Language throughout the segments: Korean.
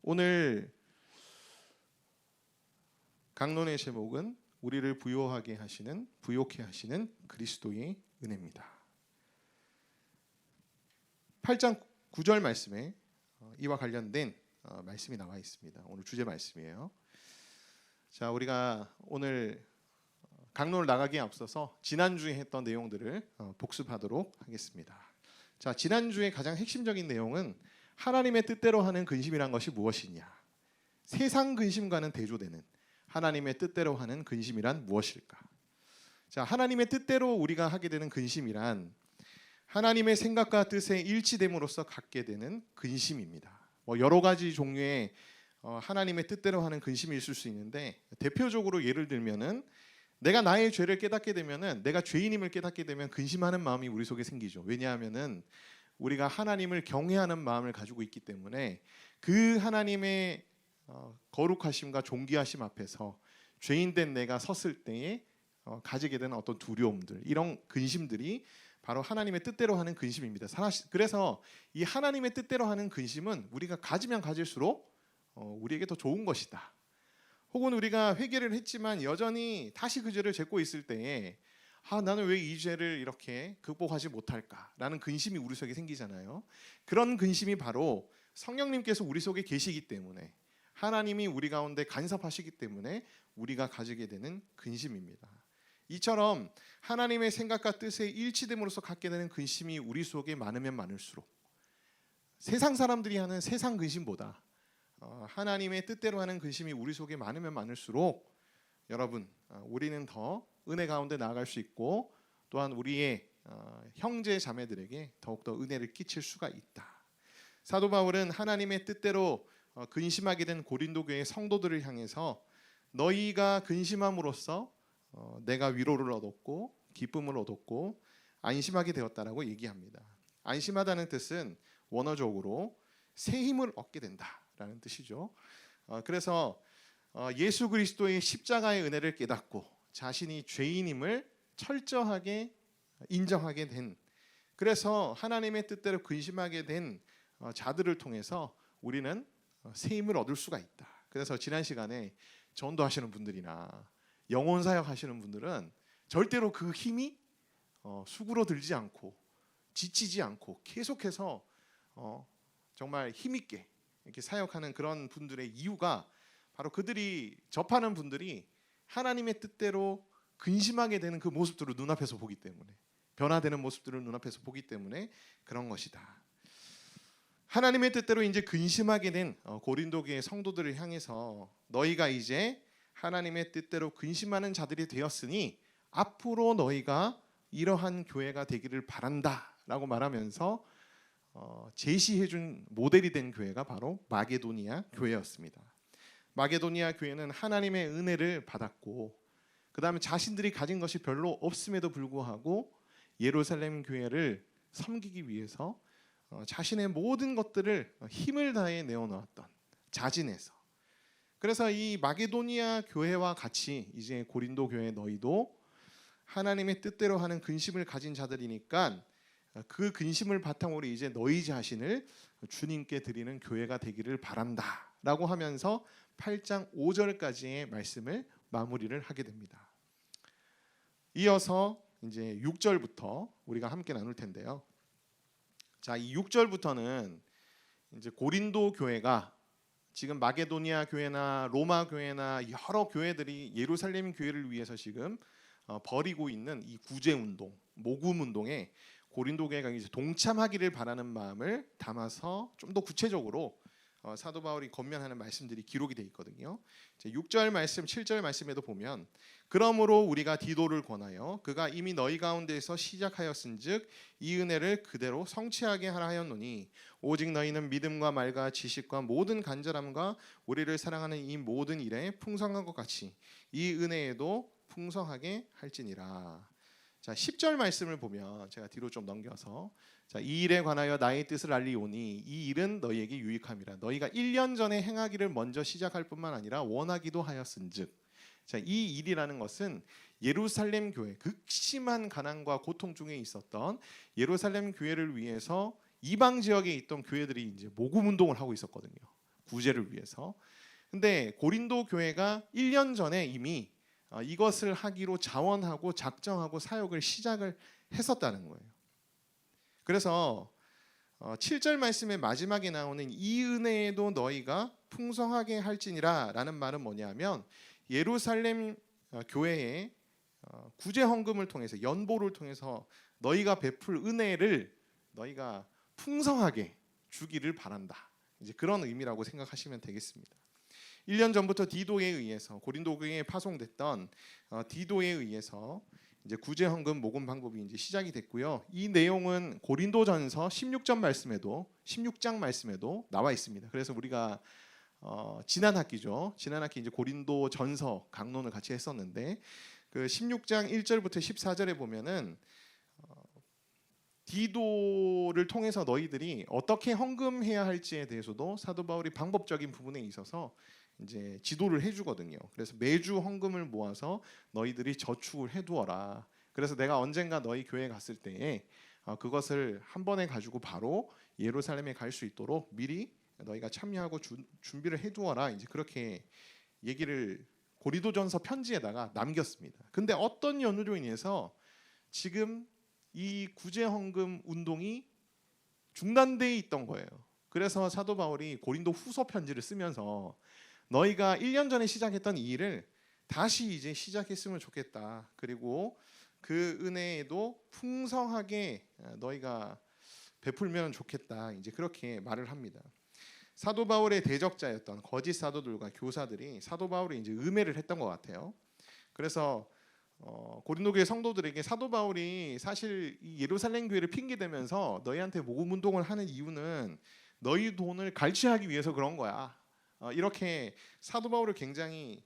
오늘 강론의 제목은 우리를 부요하게 하시는, 부요케 하시는 그리스도의 은혜입니다. 8장 9절 말씀에 이와 관련된 말씀이 나와 있습니다. 오늘 주제 말씀이에요. 자, 우리가 오늘 강론을 나가기에 앞서서 지난주에 했던 내용들을 복습하도록 하겠습니다. 자, 지난주에 가장 핵심적인 내용은 하나님의 뜻대로 하는 근심이란 것이 무엇이냐, 세상 근심과는 대조되는 하나님의 뜻대로 하는 근심이란 무엇일까? 자, 하나님의 뜻대로 우리가 하게 되는 근심이란 하나님의 생각과 뜻에 일치됨으로써 갖게 되는 근심입니다. 여러 가지 종류의 하나님의 뜻대로 하는 근심이 있을 수 있는데, 대표적으로 예를 들면은 내가 나의 죄를 깨닫게 되면은, 내가 죄인임을 깨닫게 되면 근심하는 마음이 우리 속에 생기죠. 왜냐하면은 우리가 하나님을 경외하는 마음을 가지고 있기 때문에 그 하나님의 거룩하심과 존귀하심 앞에서 죄인된 내가 섰을 때에 가지게 되는 어떤 두려움들, 이런 근심들이 바로 하나님의 뜻대로 하는 근심입니다. 그래서 이 하나님의 뜻대로 하는 근심은 우리가 가지면 가질수록 우리에게 더 좋은 것이다. 혹은 우리가 회개를 했지만 여전히 다시 그 죄를 짓고 있을 때에 나는 왜 이 죄를 이렇게 극복하지 못할까라는 근심이 우리 속에 생기잖아요. 그런 근심이 바로 성령님께서 우리 속에 계시기 때문에, 하나님이 우리 가운데 간섭하시기 때문에 우리가 가지게 되는 근심입니다. 이처럼 하나님의 생각과 뜻에 일치됨으로써 갖게 되는 근심이 우리 속에 많으면 많을수록, 세상 사람들이 하는 세상 근심보다 하나님의 뜻대로 하는 근심이 우리 속에 많으면 많을수록 여러분, 우리는 더 은혜 가운데 나아갈 수 있고, 또한 우리의 형제 자매들에게 더욱더 은혜를 끼칠 수가 있다. 사도 바울은 하나님의 뜻대로 근심하게 된 고린도 교회 성도들을 향해서 너희가 근심함으로써 내가 위로를 얻었고 기쁨을 얻었고 안심하게 되었다라고 얘기합니다. 안심하다는 뜻은 원어적으로 새 힘을 얻게 된다라는 뜻이죠. 그래서 예수 그리스도의 십자가의 은혜를 깨닫고 자신이 죄인임을 철저하게 인정하게 된, 그래서 하나님의 뜻대로 근심하게 된 자들을 통해서 우리는 새 힘을 얻을 수가 있다. 그래서 지난 시간에 전도하시는 분들이나 영혼 사역 하시는 분들은 절대로 그 힘이 수그러들지 않고 지치지 않고 계속해서 정말 힘있게 이렇게 사역하는 그런 분들의 이유가 바로 그들이 접하는 분들이 하나님의 뜻대로 근심하게 되는 그 모습들을 눈앞에서 보기 때문에, 변화되는 모습들을 눈앞에서 보기 때문에 그런 것이다. 하나님의 뜻대로 이제 근심하게 된 고린도 교회 성도들을 향해서 너희가 이제 하나님의 뜻대로 근심하는 자들이 되었으니 앞으로 너희가 이러한 교회가 되기를 바란다라고 말하면서 제시해준 모델이 된 교회가 바로 마게도니아 교회였습니다. 마게도니아 교회는 하나님의 은혜를 받았고, 그 다음에 자신들이 가진 것이 별로 없음에도 불구하고 예루살렘 교회를 섬기기 위해서 자신의 모든 것들을 힘을 다해 내어놓았던, 자진해서. 그래서 이 마게도니아 교회와 같이 이제 고린도 교회 너희도 하나님의 뜻대로 하는 근심을 가진 자들이니까 그 근심을 바탕으로 이제 너희 자신을 주님께 드리는 교회가 되기를 바란다 라고 하면서 8장 5절까지의 말씀을 마무리를 하게 됩니다. 이어서 이제 6절부터 우리가 함께 나눌 텐데요. 자, 이 6절부터는 이제 고린도 교회가 지금 마게도니아 교회나 로마 교회나 여러 교회들이 예루살렘 교회를 위해서 지금 벌이고 있는 이 구제 운동, 모금 운동에 고린도 교회가 이제 동참하기를 바라는 마음을 담아서 좀 더 구체적으로 사도 바울이 권면하는 말씀들이 기록이 되어 있거든요. 6절 말씀, 7절 말씀에도 보면 그러므로 우리가 디도를 권하여 그가 이미 너희 가운데에서 시작하였은즉 이 은혜를 그대로 성취하게 하라 하였노니 오직 너희는 믿음과 말과 지식과 모든 간절함과 우리를 사랑하는 이 모든 일에 풍성한 것 같이 이 은혜에도 풍성하게 할지니라. 자, 10절 말씀을 보면 제가 뒤로 좀 넘겨서, 자, 이 일에 관하여 나의 뜻을 알리오니 이 일은 너희에게 유익함이라. 너희가 1년 전에 행하기를 먼저 시작할 뿐만 아니라 원하기도 하였은즉. 자, 이 일이라는 것은 예루살렘 교회, 극심한 가난과 고통 중에 있었던 예루살렘 교회를 위해서 이방 지역에 있던 교회들이 이제 모금 운동을 하고 있었거든요. 구제를 위해서. 근데 고린도 교회가 1년 전에 이미 이것을 하기로 자원하고 작정하고 사역을 시작을 했었다는 거예요. 그래서 7절 말씀의 마지막에 나오는 이 은혜에도 너희가 풍성하게 할지니라 라는 말은 뭐냐면 예루살렘 교회의 구제 헌금을 통해서 연보를 통해서 너희가 베풀 은혜를 너희가 풍성하게 주기를 바란다. 이제 그런 의미라고 생각하시면 되겠습니다. 1년 전부터 디도에 의해서 고린도 교회에 파송됐던 디도에 의해서 이제 구제 헌금 모금 방법이 이제 시작이 됐고요. 이 내용은 고린도전서 16장 말씀에도 나와 있습니다. 그래서 우리가 지난 학기죠. 지난 학기 이제 고린도전서 강론을 같이 했었는데 그 16장 1절부터 14절에 보면은 디도를 통해서 너희들이 어떻게 헌금해야 할지에 대해서도 사도 바울이 방법적인 부분에 있어서 이제 지도를 해주거든요. 그래서 매주 헌금을 모아서 너희들이 저축을 해두어라. 그래서 내가 언젠가 너희 교회에 갔을 때에 그것을 한 번에 가지고 바로 예루살렘에 갈 수 있도록 미리 너희가 참여하고 준비를 해두어라. 이제 그렇게 얘기를 고린도전서 편지에다가 남겼습니다. 근데 어떤 연유로 인해서 지금 이 구제 헌금 운동이 중단돼 있던 거예요. 그래서 사도 바울이 고린도 후서 편지를 쓰면서 너희가 1년 전에 시작했던 이 일을 다시 이제 시작했으면 좋겠다. 그리고 그 은혜에도 풍성하게 너희가 베풀면 좋겠다. 이제 그렇게 말을 합니다. 사도 바울의 대적자였던 거짓 사도들과 교사들이 사도 바울이 이제 음해를 했던 것 같아요. 그래서 고린도 교회 성도들에게 사도 바울이 사실 이 예루살렘 교회를 핑계 대면서 너희한테 모금 운동을 하는 이유는 너희 돈을 갈취하기 위해서 그런 거야. 이렇게 사도 바울을 굉장히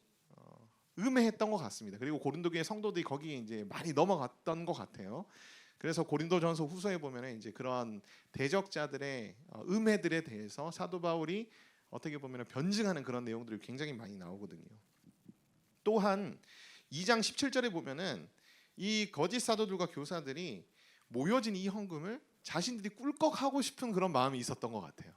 음해했던 것 같습니다. 그리고 고린도 교회 성도들이 거기에 이제 많이 넘어갔던 것 같아요. 그래서 고린도전서 후서에 보면은 이제 그런 대적자들의 음해들에 대해서 사도 바울이 어떻게 보면 변증하는 그런 내용들이 굉장히 많이 나오거든요. 또한 2장 17절에 보면은 이 거짓 사도들과 교사들이 모여진 이 헌금을 자신들이 꿀꺽하고 싶은 그런 마음이 있었던 것 같아요.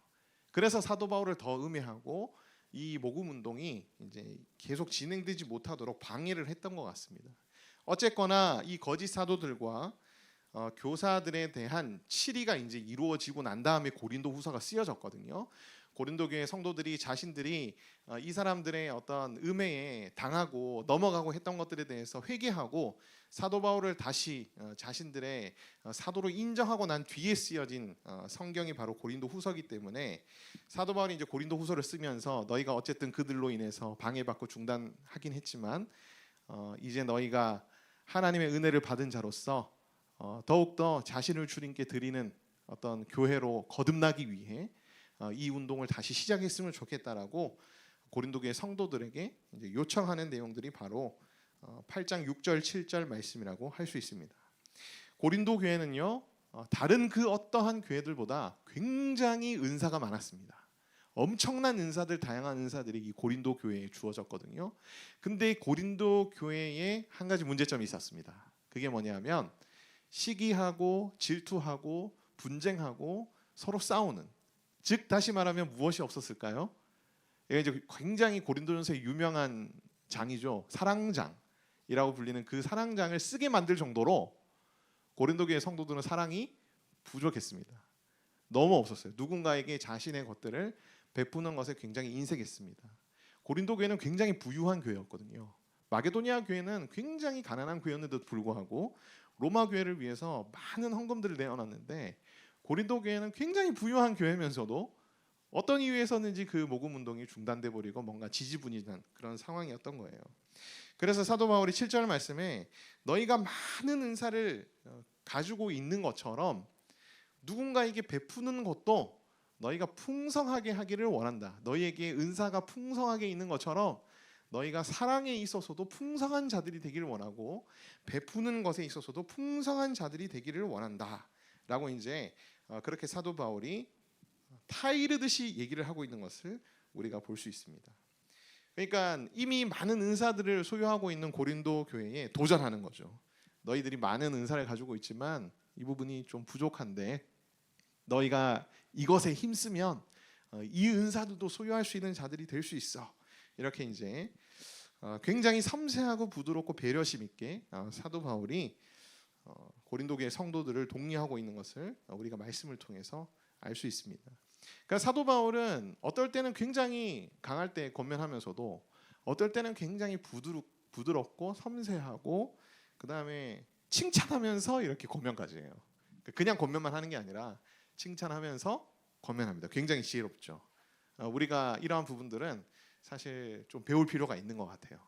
그래서 사도 바울을 더 음해하고 이 모금 운동이 이제 계속 진행되지 못하도록 방해를 했던 것 같습니다. 어쨌거나 이 거짓 사도들과 교사들에 대한 치리가 이제 이루어지고 난 다음에 고린도 후서가 쓰여졌거든요. 고린도 교회 성도들이 자신들이 이 사람들의 어떤 음해에 당하고 넘어가고 했던 것들에 대해서 회개하고 사도 바울을 다시 자신들의 사도로 인정하고 난 뒤에 쓰여진 성경이 바로 고린도 후서이기 때문에 사도 바울이 이제 고린도 후서를 쓰면서 너희가 어쨌든 그들로 인해서 방해받고 중단하긴 했지만 이제 너희가 하나님의 은혜를 받은 자로서 더욱더 자신을 주님께 드리는 어떤 교회로 거듭나기 위해 이 운동을 다시 시작했으면 좋겠다라고 고린도 교회 성도들에게 이제 요청하는 내용들이 바로 8장 6절 7절 말씀이라고 할 수 있습니다. 고린도 교회는요 다른 그 어떠한 교회들보다 굉장히 은사가 많았습니다. 엄청난 은사들, 다양한 은사들이 이 고린도 교회에 주어졌거든요. 근데 고린도 교회에 한 가지 문제점이 있었습니다. 그게 뭐냐면 시기하고 질투하고 분쟁하고 서로 싸우는, 즉 다시 말하면 무엇이 없었을까요? 이게 이제 굉장히 고린도전서의 유명한 장이죠. 사랑장이라고 불리는 그 사랑장을 쓰게 만들 정도로 고린도 교회 성도들은 사랑이 부족했습니다. 너무 없었어요. 누군가에게 자신의 것들을 베푸는 것에 굉장히 인색했습니다. 고린도 교회는 굉장히 부유한 교회였거든요. 마게도니아 교회는 굉장히 가난한 교회였는데도 불구하고 로마 교회를 위해서 많은 헌금들을 내어놨는데 고린도 교회는 굉장히 부유한 교회면서도 어떤 이유에서는지 그 모금 운동이 중단돼 버리고 뭔가 지지분이한 그런 상황이었던 거예요. 그래서 사도 바울이 7절 말씀에 너희가 많은 은사를 가지고 있는 것처럼 누군가에게 베푸는 것도 너희가 풍성하게 하기를 원한다. 너희에게 은사가 풍성하게 있는 것처럼 너희가 사랑에 있어서도 풍성한 자들이 되기를 원하고 베푸는 것에 있어서도 풍성한 자들이 되기를 원한다. 라고 이제 그렇게 사도 바울이 타이르듯이 얘기를 하고 있는 것을 우리가 볼 수 있습니다. 그러니까 이미 많은 은사들을 소유하고 있는 고린도 교회에 도전하는 거죠. 너희들이 많은 은사를 가지고 있지만 이 부분이 좀 부족한데 너희가 이것에 힘쓰면 이 은사도 소유할 수 있는 자들이 될 수 있어. 이렇게 이제 굉장히 섬세하고 부드럽고 배려심 있게 사도 바울이 고린도 교회 성도들을 독려하고 있는 것을 우리가 말씀을 통해서 알 수 있습니다. 그러니까 사도 바울은 어떨 때는 굉장히 강할 때 권면하면서도 어떨 때는 굉장히 부드럽고 섬세하고 그 다음에 칭찬하면서 이렇게 권면까지 해요. 그냥 권면만 하는 게 아니라 칭찬하면서 권면합니다. 굉장히 지혜롭죠. 우리가 이러한 부분들은 사실 좀 배울 필요가 있는 것 같아요.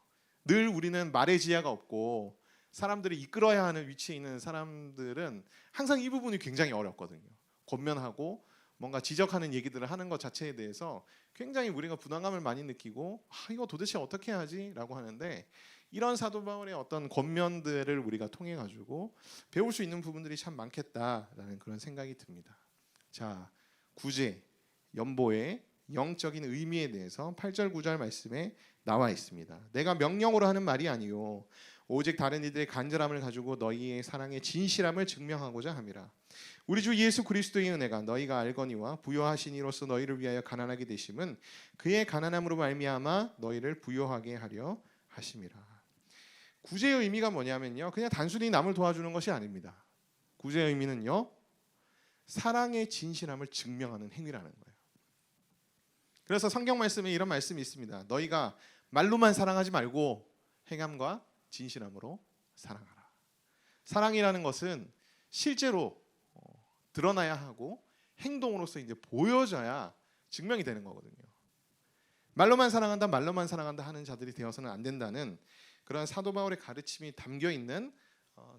늘 우리는 말의 지혜가 없고 사람들이 이끌어야 하는 위치에 있는 사람들은 항상 이 부분이 굉장히 어렵거든요. 권면하고 뭔가 지적하는 얘기들을 하는 것 자체에 대해서 굉장히 우리가 부담감을 많이 느끼고 이거 도대체 어떻게 하지? 라고 하는데 이런 사도 바울의 어떤 권면들을 우리가 통해 가지고 배울 수 있는 부분들이 참 많겠다라는 그런 생각이 듭니다. 자, 구제, 연보의 영적인 의미에 대해서 8절 9절 말씀에 나와 있습니다. 내가 명령으로 하는 말이 아니요 오직 다른 이들의 간절함을 가지고 너희의 사랑의 진실함을 증명하고자 함이라. 우리 주 예수 그리스도의 은혜가 너희가 알거니와 부요하신 이로써 너희를 위하여 가난하게 되심은 그의 가난함으로 말미암아 너희를 부요하게 하려 하심이라. 구제의 의미가 뭐냐면요, 그냥 단순히 남을 도와주는 것이 아닙니다. 구제의 의미는요, 사랑의 진실함을 증명하는 행위라는 거예요. 그래서 성경 말씀에 이런 말씀이 있습니다. 너희가 말로만 사랑하지 말고 행함과 진실함으로 사랑하라. 사랑이라는 것은 실제로 드러나야 하고 행동으로서 이제 보여져야 증명이 되는 거거든요. 말로만 사랑한다 하는 자들이 되어서는 안 된다는 그런 사도 바울의 가르침이 담겨 있는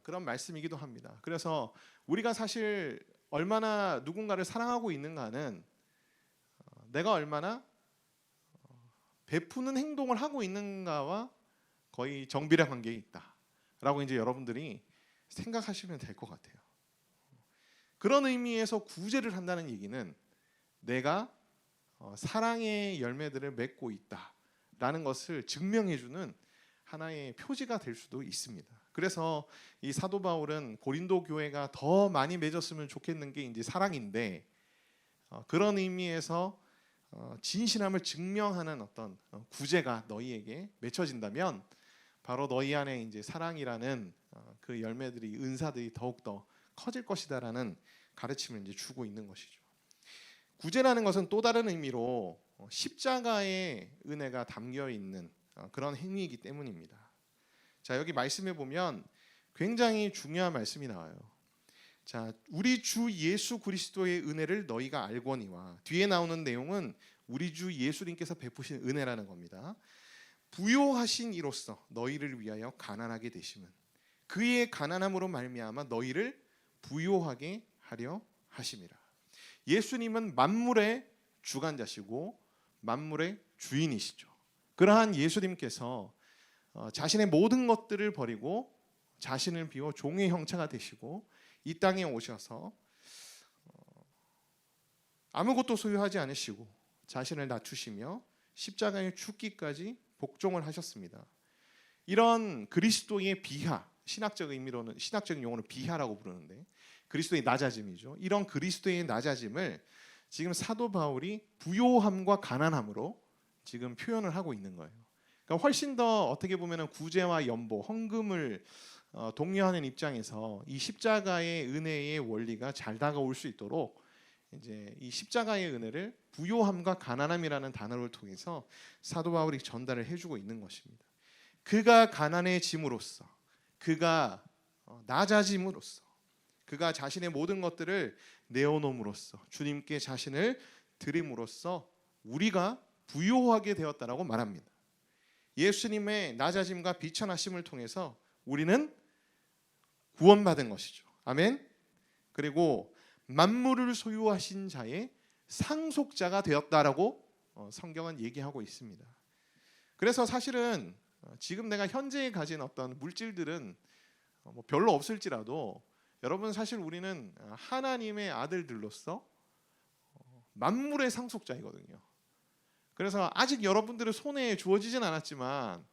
그런 말씀이기도 합니다. 그래서 우리가 사실 얼마나 누군가를 사랑하고 있는가는 내가 얼마나 베푸는 행동을 하고 있는가와 거의 정비례 관계에 있다라고 이제 여러분들이 생각하시면 될 것 같아요. 그런 의미에서 구제를 한다는 얘기는 내가 사랑의 열매들을 맺고 있다라는 것을 증명해주는 하나의 표지가 될 수도 있습니다. 그래서 이 사도 바울은 고린도 교회가 더 많이 맺었으면 좋겠는 게 이제 사랑인데 그런 의미에서 진실함을 증명하는 어떤 구제가 너희에게 맺혀진다면 바로 너희 안에 이제 사랑이라는 그 열매들이 은사들이 더욱더 커질 것이다라는 가르침을 이제 주고 있는 것이죠. 구제라는 것은 또 다른 의미로 십자가의 은혜가 담겨 있는 그런 행위이기 때문입니다. 자, 여기 말씀해 보면 굉장히 중요한 말씀이 나와요. 자, 우리 주 예수 그리스도의 은혜를 너희가 알거니와 뒤에 나오는 내용은 우리 주 예수님께서 베푸신 은혜라는 겁니다. 부요하신 이로써 너희를 위하여 가난하게 되심은 그의 가난함으로 말미암아 너희를 부요하게 하려 하심이라. 예수님은 만물의 주관자시고 만물의 주인이시죠. 그러한 예수님께서 자신의 모든 것들을 버리고 자신을 비워 종의 형체가 되시고 이 땅에 오셔서 아무것도 소유하지 않으시고 자신을 낮추시며 십자가에 죽기까지 복종을 하셨습니다. 이런 그리스도의 비하, 신학적 의미로는 신학적인 용어는 비하라고 부르는데 그리스도의 낮아짐이죠. 이런 그리스도의 낮아짐을 지금 사도 바울이 부요함과 가난함으로 지금 표현을 하고 있는 거예요. 그러니까 훨씬 더 어떻게 보면 구제와 연보, 헌금을 독려하는 입장에서 이 십자가의 은혜의 원리가 잘 다가올 수 있도록 이제 이 십자가의 은혜를 부요함과 가난함이라는 단어를 통해서 사도 바울이 전달을 해주고 있는 것입니다. 그가 가난해짐으로써, 그가 낮아짐으로써, 그가 자신의 모든 것들을 내어놓음으로써, 주님께 자신을 드림으로써 우리가 부요하게 되었다라고 말합니다. 예수님의 낮아짐과 비천하심을 통해서 우리는 구원받은 것이죠. 아멘. 그리고 만물을 소유하신 자의 상속자가 되었다라고 성경은 얘기하고 있습니다. 그래서 사실은 지금 내가 현재 가진 어떤 물질들은 뭐 별로 없을지라도 여러분 사실 우리는 하나님의 아들들로서 만물의 상속자이거든요. 그래서 아직 여러분들의 손에 주어지진 않았지만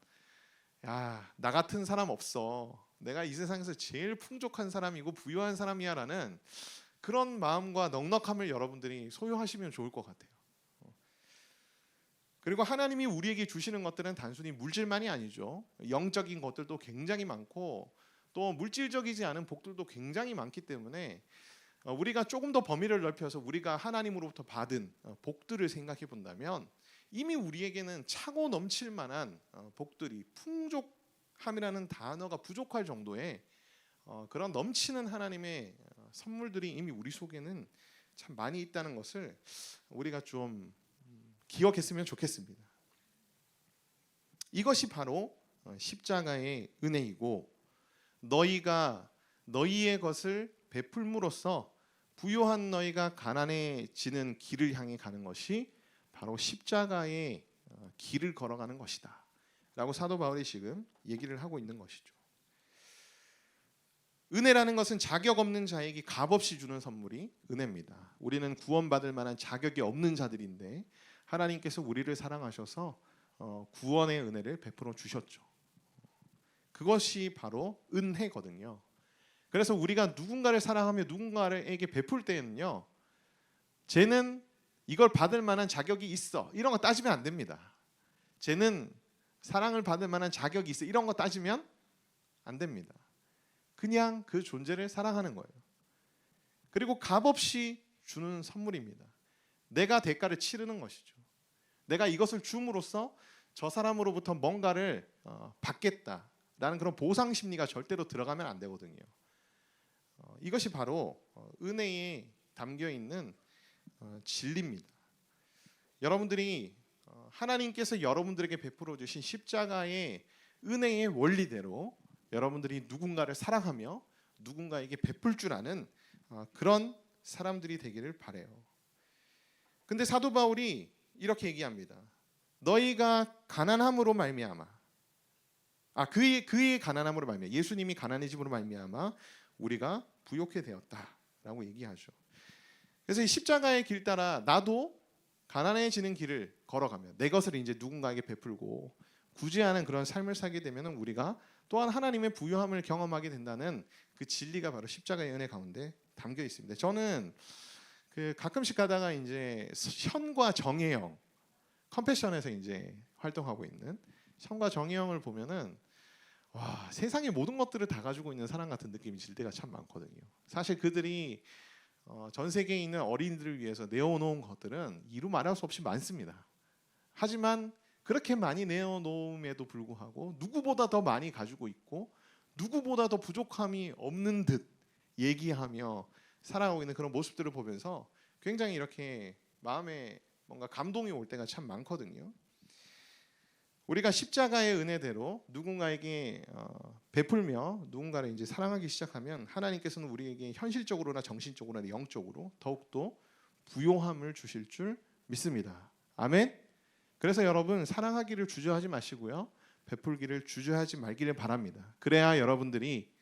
나 같은 사람 없어. 내가 이 세상에서 제일 풍족한 사람이고 부유한 사람이야라는 그런 마음과 넉넉함을 여러분들이 소유하시면 좋을 것 같아요. 그리고 하나님이 우리에게 주시는 것들은 단순히 물질만이 아니죠. 영적인 것들도 굉장히 많고 또 물질적이지 않은 복들도 굉장히 많기 때문에 우리가 조금 더 범위를 넓혀서 우리가 하나님으로부터 받은 복들을 생각해 본다면 이미 우리에게는 차고 넘칠 만한 복들이, 풍족함이라는 단어가 부족할 정도의 그런 넘치는 하나님의 선물들이 이미 우리 속에는 참 많이 있다는 것을 우리가 좀 기억했으면 좋겠습니다. 이것이 바로 십자가의 은혜이고, 너희가 너희의 것을 베풀므로써 부요한 너희가 가난해지는 길을 향해 가는 것이 바로 십자가의 길을 걸어가는 것이다 라고 사도 바울이 지금 얘기를 하고 있는 것이죠. 은혜라는 것은 자격 없는 자에게 값없이 주는 선물이 은혜입니다. 우리는 구원받을 만한 자격이 없는 자들인데 하나님께서 우리를 사랑하셔서 구원의 은혜를 베풀어 주셨죠. 그것이 바로 은혜거든요. 그래서 우리가 누군가를 사랑하며 누군가에게 베풀 때에는요, 쟤는 이걸 받을 만한 자격이 있어, 이런 거 따지면 안 됩니다. 쟤는 사랑을 받을 만한 자격이 있어, 이런 거 따지면 안 됩니다. 그냥 그 존재를 사랑하는 거예요. 그리고 값없이 주는 선물입니다. 내가 대가를 치르는 것이죠. 내가 이것을 줌으로써 저 사람으로부터 뭔가를 받겠다라는 그런 보상 심리가 절대로 들어가면 안 되거든요. 이것이 바로 은혜에 담겨 있는 진리입니다. 여러분들이 하나님께서 여러분들에게 베풀어 주신 십자가의 은혜의 원리대로 여러분들이 누군가를 사랑하며 누군가에게 베풀 줄 아는 그런 사람들이 되기를 바라요. 근데 사도 바울이 이렇게 얘기합니다. 너희가 가난함으로 말미암아, 그의 가난함으로 말미암아, 예수님이 가난해짐으로 말미암아 우리가 부욕해 되었다라고 얘기하죠. 그래서 이 십자가의 길 따라 나도 가난해지는 길을 걸어가며 내 것을 이제 누군가에게 베풀고 구제하는 그런 삶을 살게 되면 우리가 또한 하나님의 부요함을 경험하게 된다는 그 진리가 바로 십자가의 은혜 가운데 담겨 있습니다. 저는 가끔씩 가다가 이제 현과 정혜영 컴패션에서 이제 활동하고 있는 현과 정혜영을 보면은 와, 세상의 모든 것들을 다 가지고 있는 사람 같은 느낌이 들 때가 참 많거든요. 사실 그들이 전 세계에 있는 어린이들을 위해서 내어놓은 것들은 이루 말할 수 없이 많습니다. 하지만 그렇게 많이 내어놓음에도 불구하고 누구보다 더 많이 가지고 있고 누구보다 더 부족함이 없는 듯 얘기하며 살아가고 있는 그런 모습들을 보면서 굉장히 이렇게 마음에 뭔가 감동이 올 때가 참 많거든요. 우리가 십자가의 은혜대로 누군가에게 베풀며 누군가를 이제 사랑하기 시작하면 하나님께서는 우리에게 현실적으로나 정신적으로나 영적으로 더욱더 부요함을 주실 줄 믿습니다. 아멘. 그래서 여러분, 사랑하기를 주저하지 마시고요, 베풀기를 주저하지 말기를 바랍니다. 그래야 여러분들이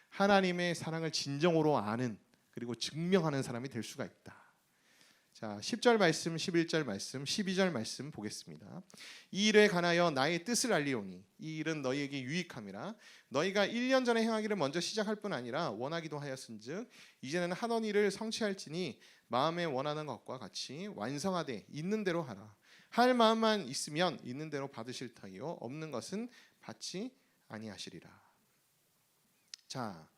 하나님의 사랑을 진정으로 아는, 그리고 증명하는 사람이 될 수가 있다. 자, 10절 말씀, 11절 말씀, 12절 말씀 보겠습니다. 이 일에 관하여 나의 뜻을 알리오니 이 일은 너희에게 유익함이라. 너희가 1년 전에 행하기를 먼저 시작할 뿐 아니라 원하기도 하였은즉 이제는 하던 일을 성취할지니 마음에 원하는 것과 같이 완성하되 있는 대로 하라. 할 마음만 있으면 있는 대로 받으실 터이요 없는 것은 받지 아니하시리라. 자,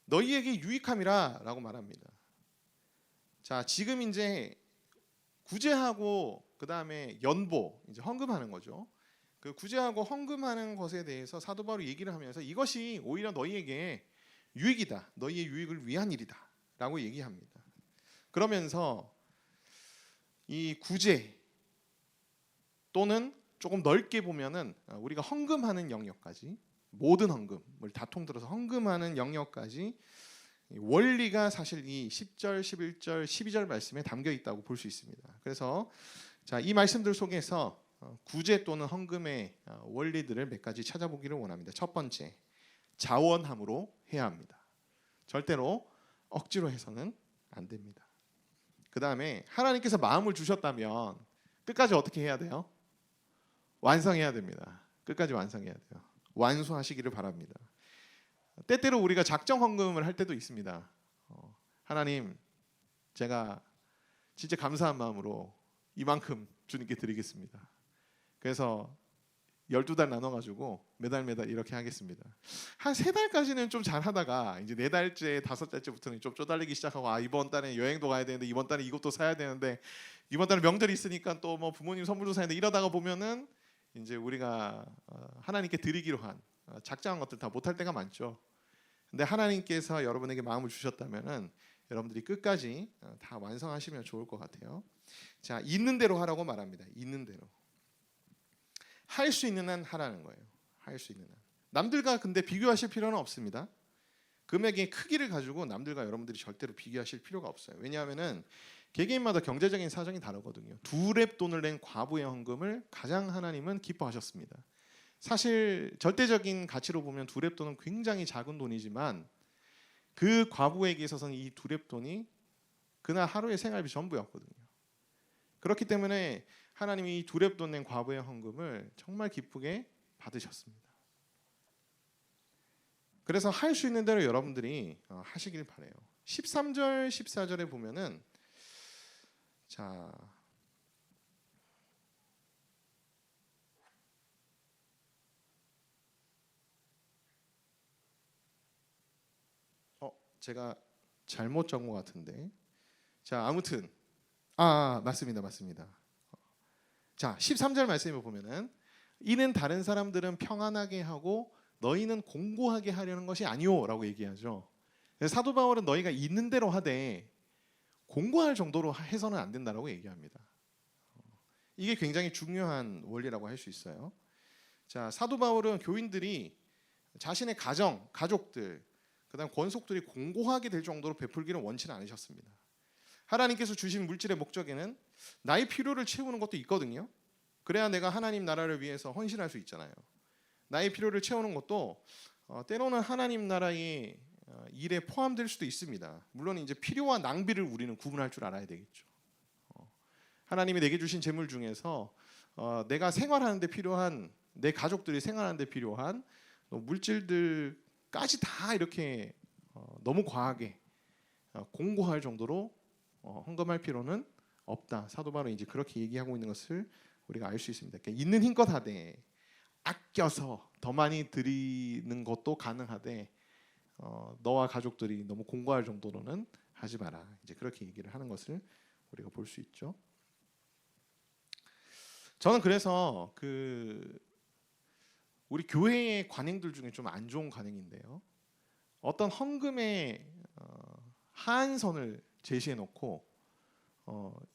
너희에게 유익함이라 라고 말합니다. 자, 지금 이제 구제하고 그 다음에 연보, 이제 헌금하는 거죠. 그 구제하고 헌금하는 것에 대해서 사도 바울이 얘기를 하면서 이것이 오히려 너희에게 유익이다, 너희의 유익을 위한 일이다라고 얘기합니다. 그러면서 이 구제 또는 조금 넓게 보면은 우리가 헌금하는 영역까지, 모든 헌금을 다 통틀어서 헌금하는 영역까지 원리가 사실 이 10절, 11절, 12절 말씀에 담겨 있다고 볼 수 있습니다. 그래서 자, 이 말씀들 속에서 구제 또는 헌금의 원리들을 몇 가지 찾아보기를 원합니다. 첫 번째, 자원함으로 해야 합니다. 절대로 억지로 해서는 안 됩니다. 그 다음에 하나님께서 마음을 주셨다면 끝까지 어떻게 해야 돼요? 완성해야 됩니다. 끝까지 완성해야 돼요. 완수하시기를 바랍니다. 때때로 우리가 작정 헌금을 할 때도 있습니다. 하나님, 제가 진짜 감사한 마음으로 이만큼 주님께 드리겠습니다. 그래서 12달 나눠가지고 매달 이렇게 하겠습니다. 한 3달까지는 좀 잘하다가 이제 4달째, 5달째부터는 좀 쪼달리기 시작하고 이번 달에 여행도 가야 되는데 이번 달에 이것도 사야 되는데 이번 달에 명절이 있으니까 또 뭐 부모님 선물도 사야 되는데 이러다가 보면은 이제 우리가 하나님께 드리기로 한 작정한 것들 다 못할 때가 많죠. 근데 하나님께서 여러분에게 마음을 주셨다면은 여러분들이 끝까지 다 완성하시면 좋을 것 같아요. 자, 있는 대로 하라고 말합니다. 있는 대로. 할 수 있는 한 하라는 거예요. 할 수 있는 한. 남들과 근데 비교하실 필요는 없습니다. 금액의 크기를 가지고 남들과 여러분들이 절대로 비교하실 필요가 없어요. 왜냐하면은 개개인마다 경제적인 사정이 다르거든요. 2렙 돈을 낸 과부의 헌금을 가장 하나님은 기뻐하셨습니다. 사실 절대적인 가치로 보면 2렙 돈은 굉장히 작은 돈이지만 그 과부에게 있어서는 이 2렙 돈이 그날 하루의 생활비 전부였거든요. 그렇기 때문에 하나님이 이 2렙 돈 낸 과부의 헌금을 정말 기쁘게 받으셨습니다. 그래서 할 수 있는 대로 여러분들이 하시길 바래요. 13절, 14절에 보면은 자, 제가 잘못 적은 것 같은데. 자, 아무튼 맞습니다. 자, 13절 말씀을 보면은 이는 다른 사람들은 평안하게 하고 너희는 공고하게 하려는 것이 아니오라고 얘기하죠. 사도 바울은 너희가 있는 대로 하되 공고할 정도로 해서는 안 된다라고 얘기합니다. 이게 굉장히 중요한 원리라고 할 수 있어요. 자, 사도 바울은 교인들이 자신의 가정, 가족들, 그다음 권속들이 공고하게 될 정도로 베풀기를 원치는 않으셨습니다. 하나님께서 주신 물질의 목적에는 나의 필요를 채우는 것도 있거든요. 그래야 내가 하나님 나라를 위해서 헌신할 수 있잖아요. 나의 필요를 채우는 것도 때로는 하나님 나라의 일에 포함될 수도 있습니다. 물론 이제 필요와 낭비를 우리는 구분할 줄 알아야 되겠죠. 하나님이 내게 주신 재물 중에서 내가 생활하는 데 필요한, 내 가족들이 생활하는 데 필요한 물질들까지 다 이렇게 너무 과하게 공고할 정도로 헌금할 필요는 없다. 사도 바울은 이제 그렇게 얘기하고 있는 것을 우리가 알 수 있습니다. 그러니까 있는 힘껏 하되 아껴서 더 많이 드리는 것도 가능하되 너와 가족들이 너무 공고할 정도로는 하지 마라. 이제 그렇게 얘기를 하는 것을 우리가 볼 수 있죠. 저는 그래서 우리 교회의 관행들 중에 좀 안 좋은 관행인데요. 어떤 헌금의 하한선을 제시해 놓고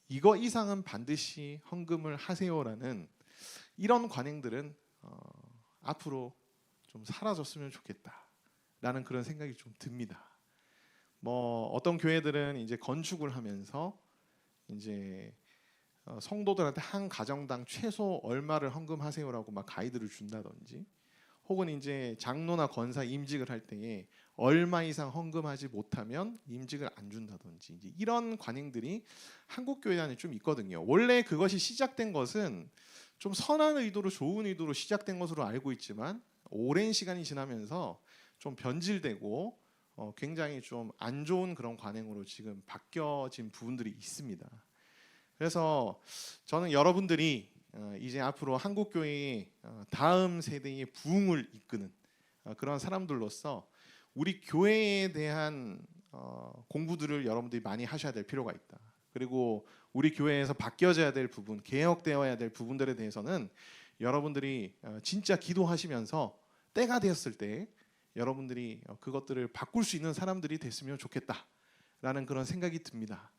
이거 이상은 반드시 헌금을 하세요라는 이런 관행들은 앞으로 좀 사라졌으면 좋겠다라는 그런 생각이 좀 듭니다. 뭐 어떤 교회들은 이제 건축을 하면서 이제 성도들한테 한 가정당 최소 얼마를 헌금하세요라고 막 가이드를 준다든지, 혹은 이제 장로나 권사 임직을 할 때에 얼마 이상 헌금하지 못하면 임직을 안 준다든지, 이제 이런 관행들이 한국 교회 안에 좀 있거든요. 원래 그것이 시작된 것은 좀 선한 의도로, 좋은 의도로 시작된 것으로 알고 있지만 오랜 시간이 지나면서 좀 변질되고 굉장히 좀 안 좋은 그런 관행으로 지금 바뀌어진 부분들이 있습니다. 그래서 저는 여러분들이 이제 앞으로 한국 교회의 다음 세대의 부흥을 이끄는 그런 사람들로서 우리 교회에 대한 공부들을 여러분들이 많이 하셔야 될 필요가 있다. 그리고 우리 교회에서 바뀌어져야 될 부분, 개혁되어야 될 부분들에 대해서는 여러분들이 진짜 기도하시면서 때가 되었을 때 여러분들이 그것들을 바꿀 수 있는 사람들이 됐으면 좋겠다라는 그런 생각이 듭니다.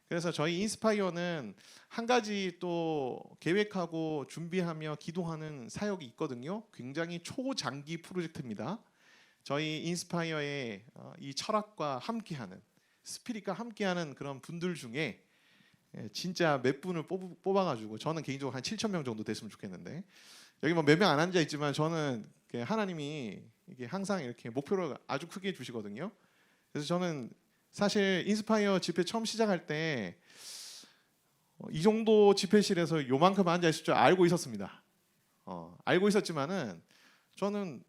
그래서 저희 인스파이어는 한 가지 또 계획하고 준비하며 기도하는 사역이 있거든요. 굉장히 초장기 프로젝트입니다. 저희 인스파이어의 이 철학과 함께하는, 스피릿과 함께하는 그런 분들 중에 진짜 몇 분을 뽑아가지고, 저는 개인적으로 한 7,000명 정도 됐으면 좋겠는데, 여기 뭐 몇 명 안 앉아 있지만 저는 하나님이 이게 항상 이렇게 목표를 아주 크게 주시거든요. 그래서 저는 사실 인스파이어 집회 처음 시작할 때 이 정도 집회실에서 요만큼 앉아 있을 줄 알고 있었습니다. 알고 있었지만은 저는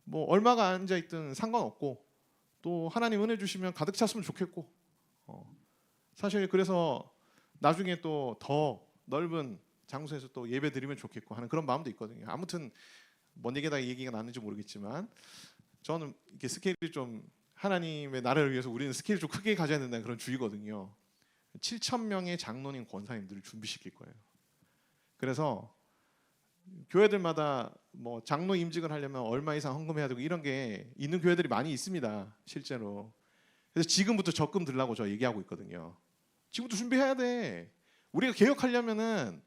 뭐 얼마가 앉아 있든 상관없고, 또 하나님 은혜 주시면 가득 찼으면 좋겠고, 사실 그래서 나중에 또 더 넓은 장소에서 또 예배 드리면 좋겠고 하는 그런 마음도 있거든요. 아무튼 뭔 얘기다 얘기가 나는지 모르겠지만 저는 이렇게 스케일이 좀 하나님의 나라를 위해서 우리는 스케일 좀 크게 가져야 된다는 그런 주의거든요. 7,000명의 장로님 권사님들을 준비시킬 거예요. 그래서 교회들마다 뭐 장로 임직을 하려면 얼마 이상 헌금해야 되고 이런 게 있는 교회들이 많이 있습니다. 실제로. 그래서 지금부터 적금 들라고 저 얘기하고 있거든요. 지금부터 준비해야 돼. 우리가 개혁하려면은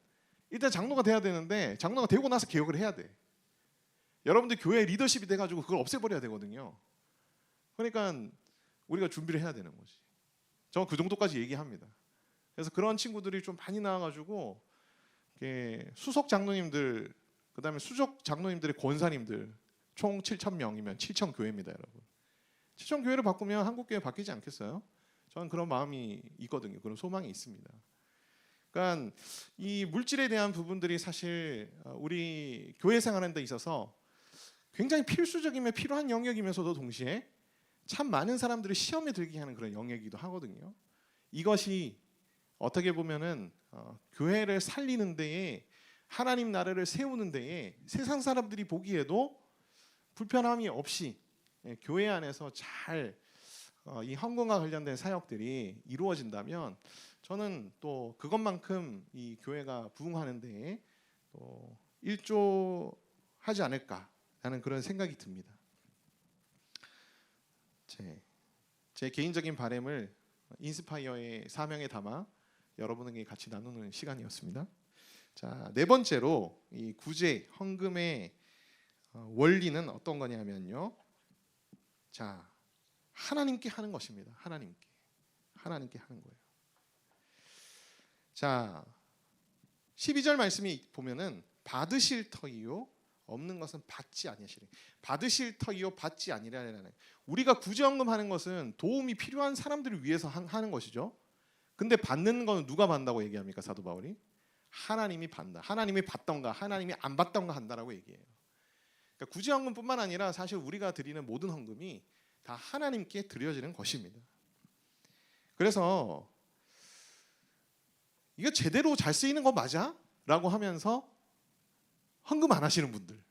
일단 장로가 돼야 되는데 장로가 되고 나서 개혁을 해야 돼. 여러분들 교회 리더십이 돼가지고 그걸 없애버려야 되거든요. 그러니까 우리가 준비를 해야 되는 거지. 저는 그 정도까지 얘기합니다. 그래서 그런 친구들이 좀 많이 나와가지고 수석 장로님들, 그다음에 수석 장로님들의 권사님들 총 7,000명이면 7,000교회입니다, 여러분. 7,000교회를 바꾸면 한국교회 바뀌지 않겠어요? 저는 그런 마음이 있거든요. 그런 소망이 있습니다. 그러니까 이 물질에 대한 부분들이 사실 우리 교회 생활하는 데 있어서 굉장히 필수적이며 필요한 영역이면서도 동시에 참 많은 사람들이 시험에 들게 하는 그런 영역이기도 하거든요. 이것이 어떻게 보면은 교회를 살리는 데에 하나님 나라를 세우는 데에 세상 사람들이 보기에도 불편함이 없이 교회 안에서 잘 이 헌금과 관련된 사역들이 이루어진다면 저는 또 그것만큼 이 교회가 부흥하는 데에 또 일조하지 않을까라는 그런 생각이 듭니다. 제 개인적인 바람을 인스파이어의 사명에 담아 여러분에게 같이 나누는 시간이었습니다. 자, 네 번째로 이 구제 헌금의 원리는 어떤 거냐면요. 자, 하나님께 하는 것입니다. 하나님께 하는 거예요. 자, 12절 말씀이 보면은 받으실 터이요 없는 것은 받지 아니하시리. 받으실 터이요 받지 아니하리라는. 우리가 구제 헌금하는 것은 도움이 필요한 사람들을 위해서 하는 것이죠. 근데 받는 건 누가 받는다고 얘기합니까? 사도 바울이 하나님이 받는다. 하나님이 받던가 하나님이 안 받던가 한다라고 얘기해요. 그러니까 구제 헌금뿐만 아니라 사실 우리가 드리는 모든 헌금이 다 하나님께 드려지는 것입니다. 그래서 이거 제대로 잘 쓰이는 거 맞아? 라고 하면서 헌금 안 하시는 분들,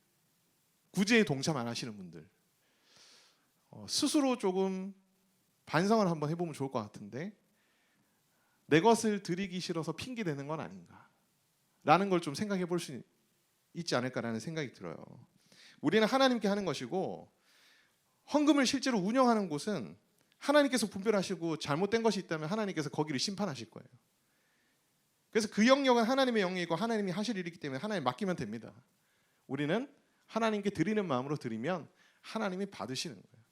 구제에 동참 안 하시는 분들 스스로 조금 반성을 한번 해보면 좋을 것 같은데 내 것을 드리기 싫어서 핑계대는 건 아닌가 라는 걸 좀 생각해 볼 수 있지 않을까라는 생각이 들어요. 우리는 하나님께 하는 것이고 헌금을 실제로 운영하는 곳은 하나님께서 분별하시고 잘못된 것이 있다면 하나님께서 거기를 심판하실 거예요. 그래서 그 영역은 하나님의 영역이고 하나님이 하실 일이기 때문에 하나님 맡기면 됩니다. 우리는 하나님께 드리는 마음으로 드리면 하나님이 받으시는 거예요.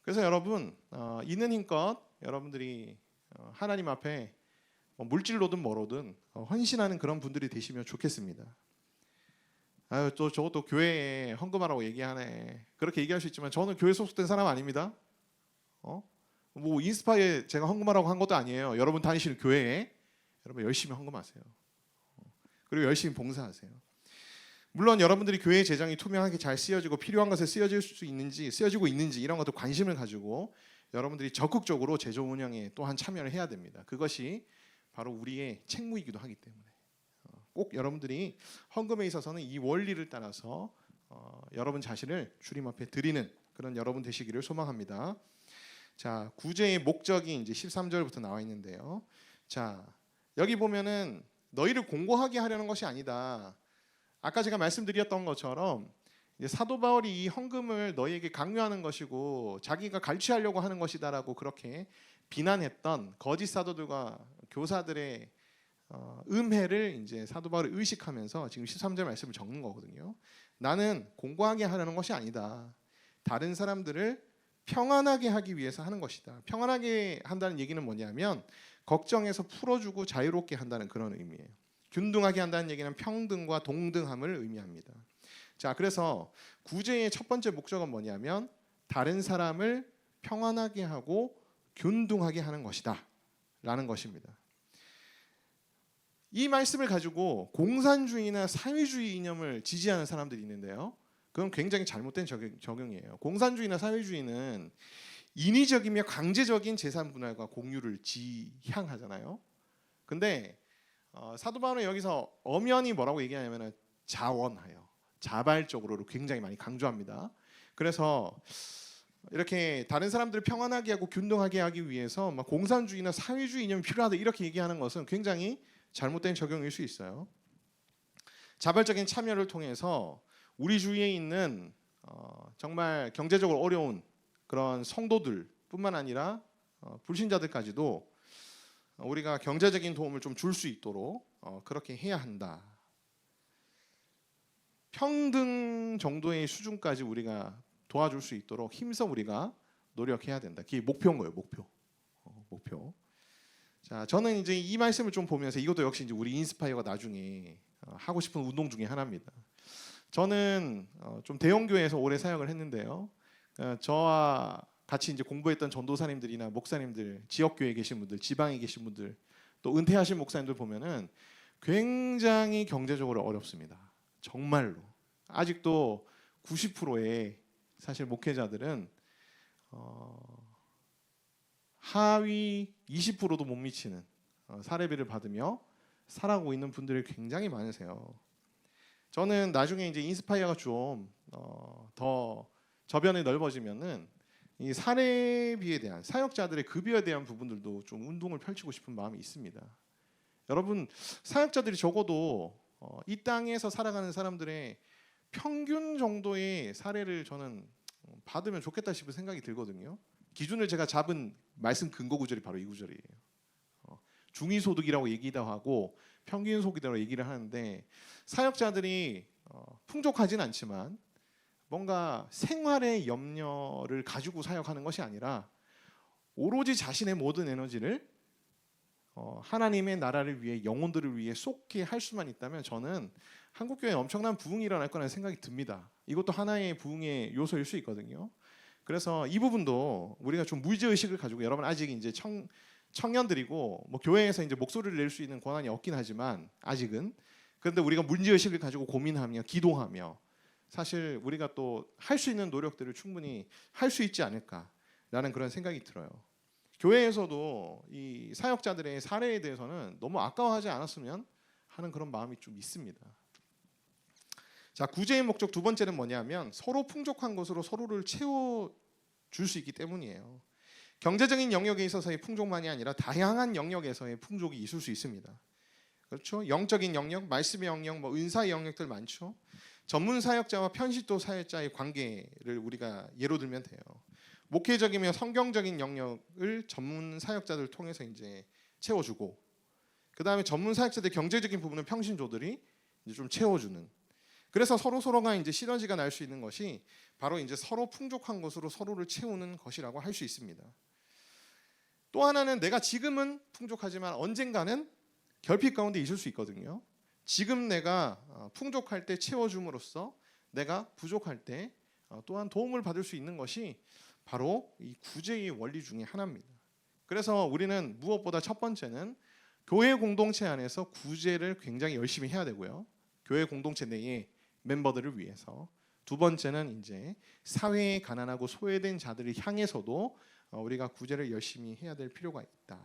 그래서 여러분 있는 힘껏 여러분들이 하나님 앞에 물질로든 뭐로든 헌신하는 그런 분들이 되시면 좋겠습니다. 아유 또 저것도 교회에 헌금하라고 얘기하네. 그렇게 얘기할 수 있지만 저는 교회 소속된 사람 아닙니다. 뭐 인스파에 제가 헌금하라고 한 것도 아니에요. 여러분 다니시는 교회에 여러분 열심히 헌금하세요. 그리고 열심히 봉사하세요. 물론 여러분들이 교회 재정이 투명하게 잘 쓰여지고 필요한 것에 쓰여지고 있는지 이런 것도 관심을 가지고 여러분들이 적극적으로 재정 운영에 또한 참여를 해야 됩니다. 그것이 바로 우리의 책무이기도 하기 때문에 꼭 여러분들이 헌금에 있어서는 이 원리를 따라서 여러분 자신을 주님 앞에 드리는 그런 여러분 되시기를 소망합니다. 자, 구제의 목적이 이제 13절부터 나와 있는데요. 자, 여기 보면은 너희를 공고하게 하려는 것이 아니다. 아까 제가 말씀드렸던 것처럼 이제 사도 바울이 이 헌금을 너희에게 강요하는 것이고 자기가 갈취하려고 하는 것이다라고 그렇게 비난했던 거짓 사도들과 교사들의 음해를 이제 사도 바울이 의식하면서 지금 13절 말씀을 적는 거거든요. 나는 공고하게 하려는 것이 아니다. 다른 사람들을 평안하게 하기 위해서 하는 것이다. 평안하게 한다는 얘기는 뭐냐면 걱정에서 풀어주고 자유롭게 한다는 그런 의미예요. 균등하게 한다는 얘기는 평등과 동등함을 의미합니다. 자, 그래서 구제의 첫 번째 목적은 뭐냐면 다른 사람을 평안하게 하고 균등하게 하는 것이다 라는 것입니다. 이 말씀을 가지고 공산주의나 사회주의 이념을 지지하는 사람들이 있는데요. 그건 굉장히 잘못된 적용이에요. 공산주의나 사회주의는 인위적이며 강제적인 재산 분할과 공유를 지향하잖아요. 근데 사도 바울은 여기서 엄연히 뭐라고 얘기하냐면은 자원하여, 자발적으로 굉장히 많이 강조합니다. 그래서 이렇게 다른 사람들을 평안하게 하고 균등하게 하기 위해서 막 공산주의나 사회주의 이념이 필요하다 이렇게 얘기하는 것은 굉장히 잘못된 적용일 수 있어요. 자발적인 참여를 통해서 우리 주위에 있는 정말 경제적으로 어려운 그런 성도들뿐만 아니라 불신자들까지도 우리가 경제적인 도움을 좀 줄 수 있도록 그렇게 해야 한다. 평등 정도의 수준까지 우리가 도와줄 수 있도록 힘써 우리가 노력해야 된다. 그게 목표인 거예요. 목표. 자, 저는 이제 이 말씀을 좀 보면서 이것도 역시 이제 우리 인스파이어가 나중에 하고 싶은 운동 중에 하나입니다. 저는 좀 대형 교회에서 오래 사역을 했는데요. 저와 같이 이제 공부했던 전도사님들이나 목사님들, 지역 교회에 계신 분들, 지방에 계신 분들, 또 은퇴하신 목사님들 보면은 굉장히 경제적으로 어렵습니다. 정말로. 아직도 90%의 사실 목회자들은 하위 20%도 못 미치는 사례비를 받으며 살아가고 있는 분들이 굉장히 많으세요. 저는 나중에 이제 인스파이어가 좀 더 저변이 넓어지면은 이 사례비에 대한 사역자들의 급여에 대한 부분들도 좀 운동을 펼치고 싶은 마음이 있습니다. 여러분, 사역자들이 적어도 이 땅에서 살아가는 사람들의 평균 정도의 사례를 저는 받으면 좋겠다 싶은 생각이 들거든요. 기준을 제가 잡은 말씀 근거 구절이 바로 이 구절이에요. 중위소득이라고 얘기도 하고 평균 소득이라고 얘기를 하는데, 사역자들이 풍족하진 않지만 뭔가 생활의 염려를 가지고 사역하는 것이 아니라 오로지 자신의 모든 에너지를 하나님의 나라를 위해, 영혼들을 위해 쏟게 할 수만 있다면 저는 한국교회에 엄청난 부흥이 일어날 거라는 생각이 듭니다. 이것도 하나의 부흥의 요소일 수 있거든요. 그래서 이 부분도 우리가 좀 문제의식을 가지고, 여러분 아직 이제 청년들이고 뭐 교회에서 이제 목소리를 낼 수 있는 권한이 없긴 하지만 아직은, 그런데 우리가 문제의식을 가지고 고민하며 기도하며 사실 우리가 또 할 수 있는 노력들을 충분히 할 수 있지 않을까라는 그런 생각이 들어요. 교회에서도 이 사역자들의 사례에 대해서는 너무 아까워하지 않았으면 하는 그런 마음이 좀 있습니다. 자, 구제의 목적 두 번째는 뭐냐면 서로 풍족한 것으로 서로를 채워줄 수 있기 때문이에요. 경제적인 영역에 있어서의 풍족만이 아니라 다양한 영역에서의 풍족이 있을 수 있습니다. 그렇죠? 영적인 영역, 말씀의 영역, 뭐 은사의 영역들 많죠. 전문 사역자와 편식도 사역자의 관계를 우리가 예로 들면 돼요. 목회적이며 성경적인 영역을 전문 사역자들을 통해서 이제 채워주고, 그 다음에 전문 사역자들 경제적인 부분은 평신조들이 이제 좀 채워주는. 그래서 서로가 이제 시너지가 날 수 있는 것이 바로 이제 서로 풍족한 것으로 서로를 채우는 것이라고 할 수 있습니다. 또 하나는 내가 지금은 풍족하지만 언젠가는 결핍 가운데 있을 수 있거든요. 지금 내가 풍족할 때 채워줌으로써 내가 부족할 때 또한 도움을 받을 수 있는 것이 바로 이 구제의 원리 중에 하나입니다. 그래서 우리는 무엇보다 첫 번째는 교회 공동체 안에서 구제를 굉장히 열심히 해야 되고요. 교회 공동체 내의 멤버들을 위해서. 두 번째는 이제 사회에 가난하고 소외된 자들을 향해서도 우리가 구제를 열심히 해야 될 필요가 있다.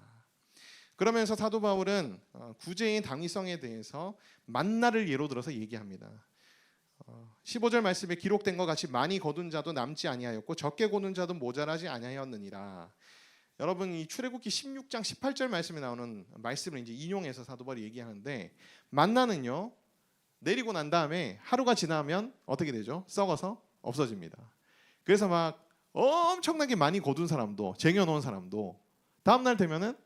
그러면서 사도 바울은 구제의 당위성에 대해서 만나를 예로 들어서 얘기합니다. 15절 말씀에 기록된 것 같이 많이 거둔 자도 남지 아니하였고 적게 거둔 자도 모자라지 아니하였느니라. 여러분, 이 출애굽기 16장 18절 말씀에 나오는 말씀을 이제 인용해서 사도 바울이 얘기하는데, 만나는요 내리고 난 다음에 하루가 지나면 어떻게 되죠? 썩어서 없어집니다. 그래서 막 엄청나게 많이 거둔 사람도, 쟁여놓은 사람도 다음 날 되면은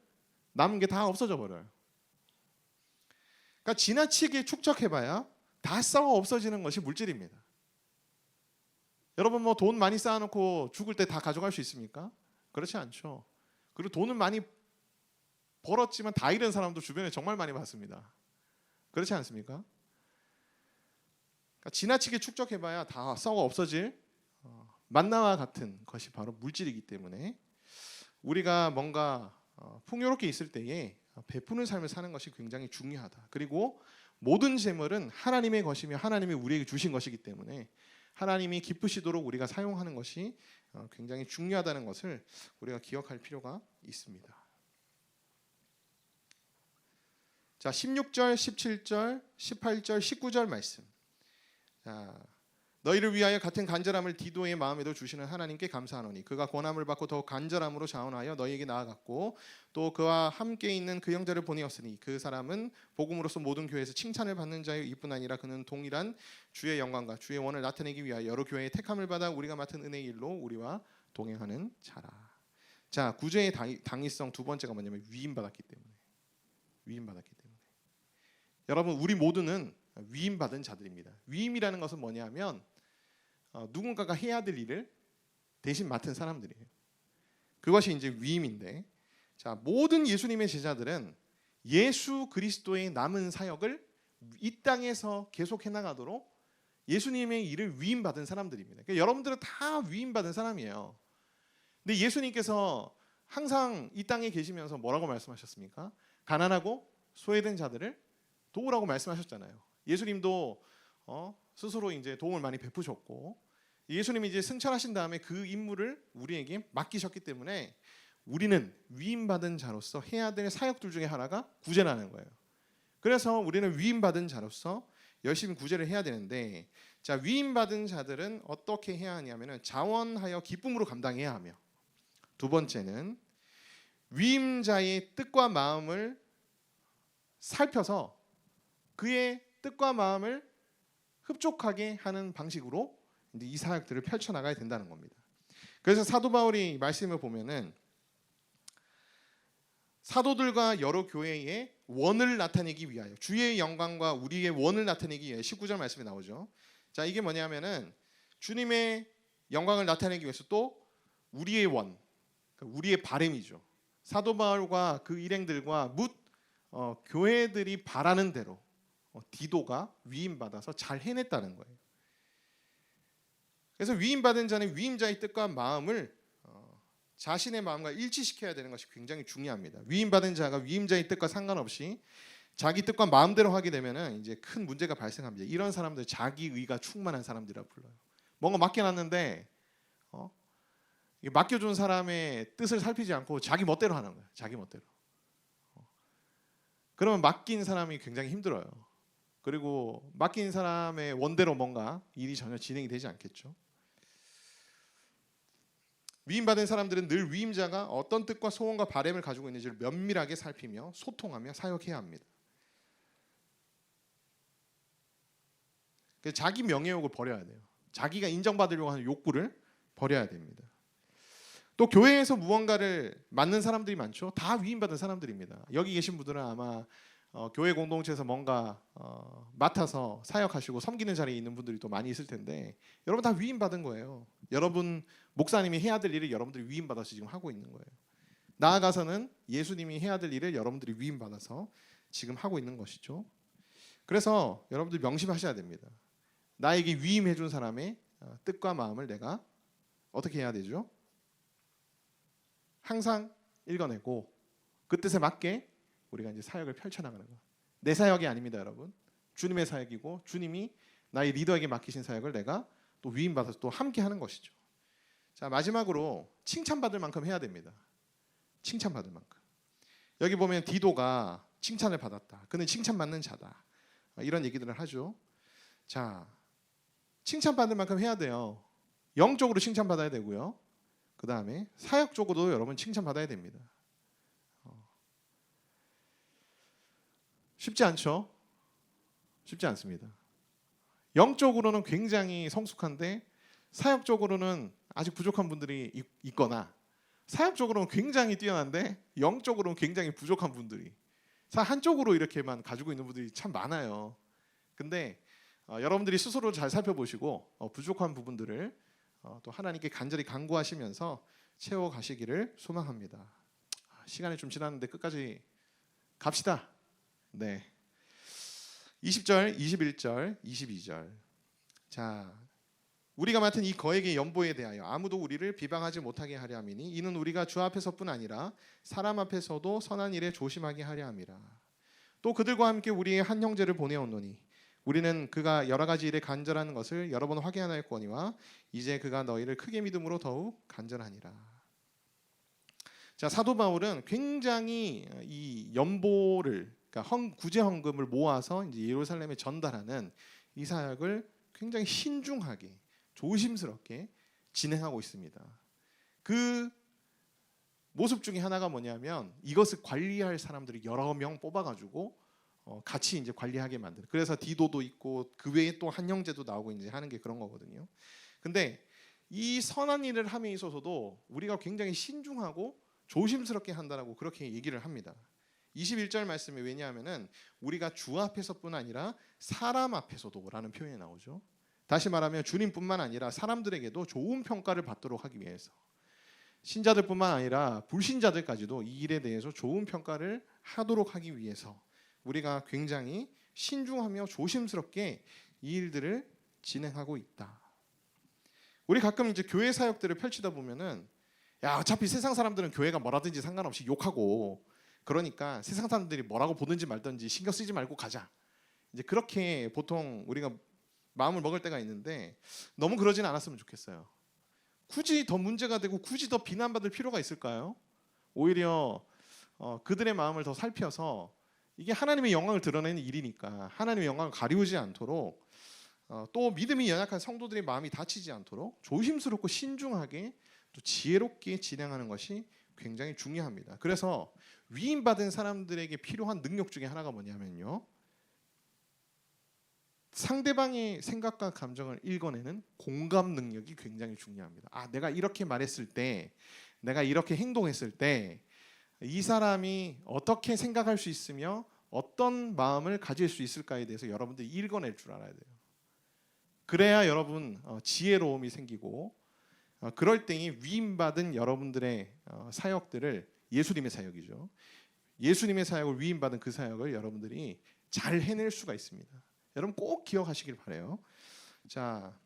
남은 게 다 없어져 버려요. 그러니까 지나치게 축적해봐야 다 썩어 없어지는 것이 물질입니다. 여러분, 뭐 돈 많이 쌓아놓고 죽을 때 다 가져갈 수 있습니까? 그렇지 않죠. 그리고 돈을 많이 벌었지만 다 잃은 사람도 주변에 정말 많이 봤습니다. 그렇지 않습니까? 그러니까 지나치게 축적해봐야 다 썩어 없어질 만나와 같은 것이 바로 물질이기 때문에 우리가 뭔가 풍요롭게 있을 때에 베푸는 삶을 사는 것이 굉장히 중요하다. 그리고 모든 재물은 하나님의 것이며 하나님이 우리에게 주신 것이기 때문에 하나님이 기쁘시도록 우리가 사용하는 것이 굉장히 중요하다는 것을 우리가 기억할 필요가 있습니다. 자, 16절, 17절, 18절, 19절 말씀. 자, 너희를 위하여 같은 간절함을 디도의 마음에도 주시는 하나님께 감사하노니 그가 권함을 받고 더욱 간절함으로 자원하여 너희에게 나아갔고 또 그와 함께 있는 그 형제를 보내었으니 그 사람은 복음으로서 모든 교회에서 칭찬을 받는 자요 이뿐 아니라 그는 동일한 주의 영광과 주의 원을 나타내기 위하여 여러 교회의 택함을 받아 우리가 맡은 은혜의 일로 우리와 동행하는 자라. 자, 구제의 당위성 두 번째가 뭐냐면 위임받았기 때문에. 위임받았기 때문에. 여러분, 우리 모두는 위임받은 자들입니다. 위임이라는 것은 뭐냐면 누군가가 해야 될 일을 대신 맡은 사람들이에요. 그것이 이제 위임인데, 자, 모든 예수님의 제자들은 예수 그리스도의 남은 사역을 이 땅에서 계속해 나가도록 예수님의 일을 위임받은 사람들입니다. 그러니까 여러분들은 다 위임받은 사람이에요. 근데 예수님께서 항상 이 땅에 계시면서 뭐라고 말씀하셨습니까? 가난하고 소외된 자들을 도우라고 말씀하셨잖아요. 예수님도 스스로 이제 도움을 많이 베푸셨고, 예수님이 이제 승천하신 다음에 그 임무를 우리에게 맡기셨기 때문에 우리는 위임받은 자로서 해야 될 사역들 중에 하나가 구제라는 거예요. 그래서 우리는 위임받은 자로서 열심히 구제를 해야 되는데, 자, 위임받은 자들은 어떻게 해야 하냐면은 자원하여 기쁨으로 감당해야 하며, 두 번째는 위임자의 뜻과 마음을 살펴서 그의 뜻과 마음을 흡족하게 하는 방식으로 이 사역들을 펼쳐나가야 된다는 겁니다. 그래서 사도 바울이 말씀을 보면은 사도들과 여러 교회의 원을 나타내기 위하여 주의 영광과 우리의 원을 나타내기 위해 19절 말씀이 나오죠. 자, 이게 뭐냐면은 주님의 영광을 나타내기 위해서 또 우리의 원, 우리의 바램이죠. 사도 바울과 그 일행들과 묻 교회들이 바라는 대로 디도가 위임받아서 잘 해냈다는 거예요. 그래서 위임받은 자는 위임자의 뜻과 마음을 자신의 마음과 일치시켜야 되는 것이 굉장히 중요합니다. 위임받은 자가 위임자의 뜻과 상관없이 자기 뜻과 마음대로 하게 되면 이제 큰 문제가 발생합니다. 이런 사람들 자기의가 충만한 사람들이라고 불러요. 뭔가 맡겨놨는데 맡겨준 사람의 뜻을 살피지 않고 자기 멋대로 하는 거예요. 자기 멋대로. 그러면 맡긴 사람이 굉장히 힘들어요. 그리고 맡긴 사람의 원대로 뭔가 일이 전혀 진행이 되지 않겠죠. 위임받은 사람들은 늘 위임자가 어떤 뜻과 소원과 바램을 가지고 있는지를 면밀하게 살피며 소통하며 사역해야 합니다. 그래서 자기 명예욕을 버려야 돼요. 자기가 인정받으려고 하는 욕구를 버려야 됩니다. 또 교회에서 무언가를 맡는 사람들이 많죠. 다 위임받은 사람들입니다. 여기 계신 분들은 아마 교회 공동체에서 뭔가 맡아서 사역하시고 섬기는 자리에 있는 분들이 또 많이 있을 텐데, 여러분 다 위임받은 거예요. 여러분 목사님이 해야 될 일을 여러분들이 위임받아서 지금 하고 있는 거예요. 나아가서는 예수님이 해야 될 일을 여러분들이 위임받아서 지금 하고 있는 것이죠. 그래서 여러분들 명심하셔야 됩니다. 나에게 위임해 준 사람의 뜻과 마음을 내가 어떻게 해야 되죠? 항상 읽어내고 그 뜻에 맞게 우리가 이제 사역을 펼쳐나가는 거예요. 내 사역이 아닙니다, 여러분. 주님의 사역이고 주님이 나의 리더에게 맡기신 사역을 내가 또 위임받아서 또 함께 하는 것이죠. 자, 마지막으로 칭찬받을 만큼 해야 됩니다. 칭찬받을 만큼. 여기 보면 디도가 칭찬을 받았다. 그는 칭찬받는 자다. 이런 얘기들을 하죠. 자, 칭찬받을 만큼 해야 돼요. 영적으로 칭찬받아야 되고요. 그 다음에 사역적으로도 여러분 칭찬받아야 됩니다. 쉽지 않죠? 쉽지 않습니다. 영적으로는 굉장히 성숙한데 사역적으로는 아직 부족한 분들이 있거나, 사역적으로는 굉장히 뛰어난데 영적으로는 굉장히 부족한 분들이, 한쪽으로 이렇게만 가지고 있는 분들이 참 많아요. 근데 여러분들이 스스로 잘 살펴보시고 부족한 부분들을 또 하나님께 간절히 간구하시면서 채워가시기를 소망합니다. 시간이 좀 지났는데 끝까지 갑시다. 네. 20절, 21절, 22절. 자, 우리가 맡은 이 거액의 연보에 대하여 아무도 우리를 비방하지 못하게 하려 함이니 이는 우리가 주 앞에서뿐 아니라 사람 앞에서도 선한 일에 조심하게 하려 함이라. 또 그들과 함께 우리의 한 형제를 보내었노니 우리는 그가 여러 가지 일에 간절한 것을 여러 번 확인하였거니와 이제 그가 너희를 크게 믿음으로 더욱 간절하니라. 자, 사도 바울은 굉장히 이 연보를, 그러니까 구제 헌금을 모아서 이제 예루살렘에 전달하는 이 사역을 굉장히 신중하게 조심스럽게 진행하고 있습니다. 그 모습 중에 하나가 뭐냐면 이것을 관리할 사람들이 여러 명 뽑아가지고 같이 이제 관리하게 만드는. 그래서 디도도 있고 그 외에 또 한 형제도 나오고 이제 하는 게 그런 거거든요. 근데 이 선한 일을 함에 있어서도 우리가 굉장히 신중하고 조심스럽게 한다라고 그렇게 얘기를 합니다. 21절 말씀에 왜냐하면은 우리가 주 앞에서뿐 아니라 사람 앞에서도라는 표현이 나오죠. 다시 말하면 주님뿐만 아니라 사람들에게도 좋은 평가를 받도록 하기 위해서 신자들뿐만 아니라 불신자들까지도 이 일에 대해서 좋은 평가를 하도록 하기 위해서 우리가 굉장히 신중하며 조심스럽게 이 일들을 진행하고 있다. 우리 가끔 이제 교회 사역들을 펼치다 보면은 야 어차피 세상 사람들은 교회가 뭐라든지 상관없이 욕하고 그러니까 세상 사람들이 뭐라고 보든지 말든지 신경 쓰지 말고 가자. 이제 그렇게 보통 우리가 마음을 먹을 때가 있는데 너무 그러진 않았으면 좋겠어요. 굳이 더 문제가 되고 굳이 더 비난받을 필요가 있을까요? 오히려 그들의 마음을 더 살펴서 이게 하나님의 영광을 드러내는 일이니까 하나님의 영광을 가리우지 않도록 또 믿음이 연약한 성도들의 마음이 다치지 않도록 조심스럽고 신중하게 또 지혜롭게 진행하는 것이 굉장히 중요합니다. 그래서 위임받은 사람들에게 필요한 능력 중에 하나가 뭐냐면요, 상대방의 생각과 감정을 읽어내는 공감 능력이 굉장히 중요합니다. 내가 이렇게 말했을 때, 내가 이렇게 행동했을 때 이 사람이 어떻게 생각할 수 있으며 어떤 마음을 가질 수 있을까에 대해서 여러분들이 읽어낼 줄 알아야 돼요. 그래야 여러분 지혜로움이 생기고 그럴 때에 위임받은 여러분들의 사역들을, 예수님의 사역이죠, 예수님의 사역을 위임받은 그 사역을 여러분들이 잘 해낼 수가 있습니다. 여러분 꼭 기억하시길 바라요. 자,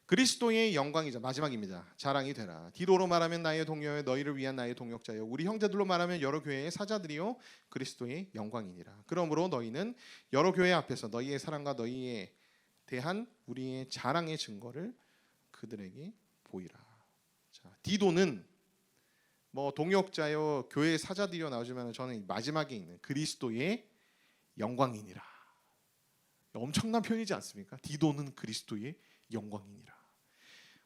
그리스도의 영광이자 마지막입니다. 자랑이 되라. 디도로 말하면 나의 동료여, 너희를 위한 나의 동역자여, 우리 형제들로 말하면 여러 교회의 사자들이요 그리스도의 영광이니라. 그러므로 너희는 여러 교회 앞에서 너희의 사랑과 너희에 대한 우리의 자랑의 증거를 그들에게 보이라. 자, 디도는 뭐 동역자요 교회의 사자들이요 나오지만 저는 마지막에 있는 그리스도의 영광이니라. 엄청난 표현이지 않습니까? 디도는 그리스도의 영광이니라.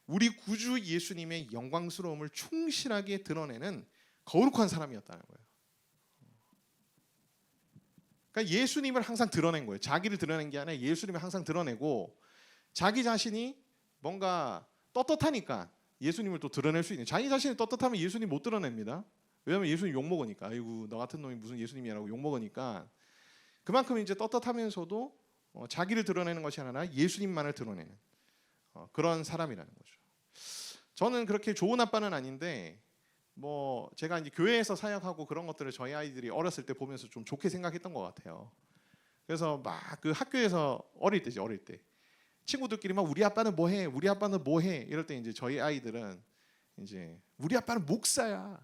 우리 구주 예수님의 영광스러움을 충실하게 드러내는 거룩한 사람이었다는 거예요. 그러니까 예수님을 항상 드러낸 거예요. 자기를 드러낸 게 아니라 예수님을 항상 드러내고 자기 자신이 뭔가 떳떳하니까 예수님을 또 드러낼 수 있는, 자기 자신이 떳떳하면 예수님 못 드러냅니다. 왜냐하면 예수님 욕먹으니까. 아이고 너 같은 놈이 무슨 예수님이라고 욕먹으니까. 그만큼 이제 떳떳하면서도 자기를 드러내는 것이 아니라 예수님만을 드러내는 그런 사람이라는 거죠. 저는 그렇게 좋은 아빠는 아닌데 뭐 제가 이제 교회에서 사역하고 그런 것들을 저희 아이들이 어렸을 때 보면서 좀 좋게 생각했던 것 같아요. 그래서 막 그 학교에서 어릴 때 친구들끼리 막 우리 아빠는 뭐해, 우리 아빠는 뭐해 이럴 때 이제 저희 아이들은 이제 우리 아빠는 목사야,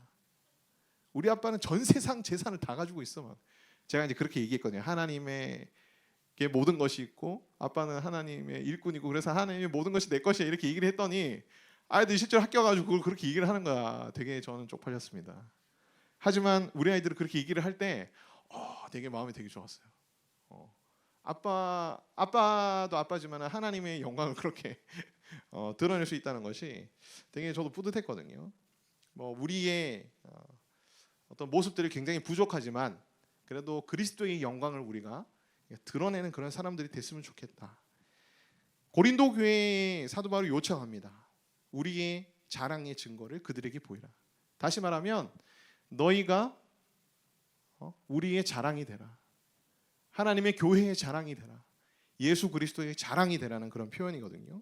우리 아빠는 전 세상 재산을 다 가지고 있어. 막 제가 이제 그렇게 얘기했거든요. 하나님의 모든 것이 있고 아빠는 하나님의 일꾼이고 그래서 하나님의 모든 것이 내 것이야 이렇게 얘기를 했더니 아이들이 실제로 학교 가지고 그걸 그렇게 얘기를 하는 거야. 되게 저는 쪽팔렸습니다. 하지만 우리 아이들은 그렇게 얘기를 할 때 되게 마음이 되게 좋았어요. 아빠도 아빠지만 하나님의 영광을 그렇게 드러낼 수 있다는 것이 되게 저도 뿌듯했거든요. 뭐 우리의 어떤 모습들이 굉장히 부족하지만 그래도 그리스도의 영광을 우리가 드러내는 그런 사람들이 됐으면 좋겠다. 고린도 교회의 사도 바울이 요청합니다. 우리의 자랑의 증거를 그들에게 보이라. 다시 말하면 너희가 우리의 자랑이 되라. 하나님의 교회의 자랑이 되라. 예수 그리스도의 자랑이 되라는 그런 표현이거든요.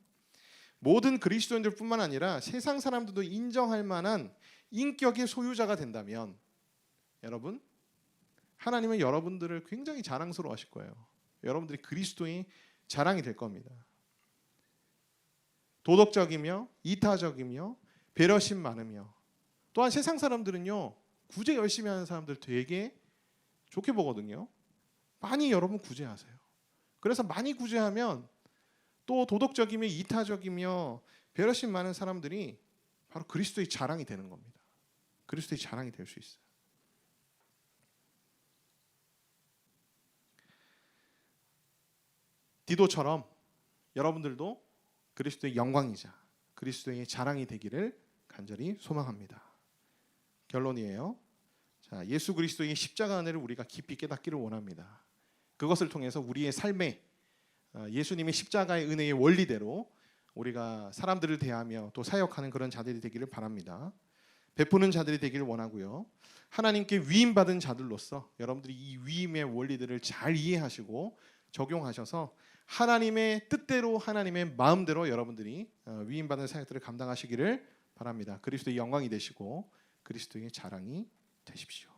모든 그리스도인들뿐만 아니라 세상 사람들도 인정할 만한 인격의 소유자가 된다면 여러분, 하나님은 여러분들을 굉장히 자랑스러워하실 거예요. 여러분들이 그리스도의 자랑이 될 겁니다. 도덕적이며 이타적이며 배려심 많으며, 또한 세상 사람들은요 구제 열심히 하는 사람들 되게 좋게 보거든요. 많이 여러분 구제하세요. 그래서 많이 구제하면 또 도덕적이며 이타적이며 배려심 많은 사람들이 바로 그리스도의 자랑이 되는 겁니다. 그리스도의 자랑이 될 수 있어요. 디도처럼 여러분들도 그리스도의 영광이자 그리스도의 자랑이 되기를 간절히 소망합니다. 결론이에요. 자, 예수 그리스도의 십자가 은혜를 우리가 깊이 깨닫기를 원합니다. 그것을 통해서 우리의 삶에 예수님의 십자가의 은혜의 원리대로 우리가 사람들을 대하며 또 사역하는 그런 자들이 되기를 바랍니다. 베푸는 자들이 되기를 원하고요. 하나님께 위임받은 자들로서 여러분들이 이 위임의 원리들을 잘 이해하시고 적용하셔서 하나님의 뜻대로 하나님의 마음대로 여러분들이 위임받은 사역들을 감당하시기를 바랍니다. 그리스도의 영광이 되시고 그리스도의 자랑이 되십시오.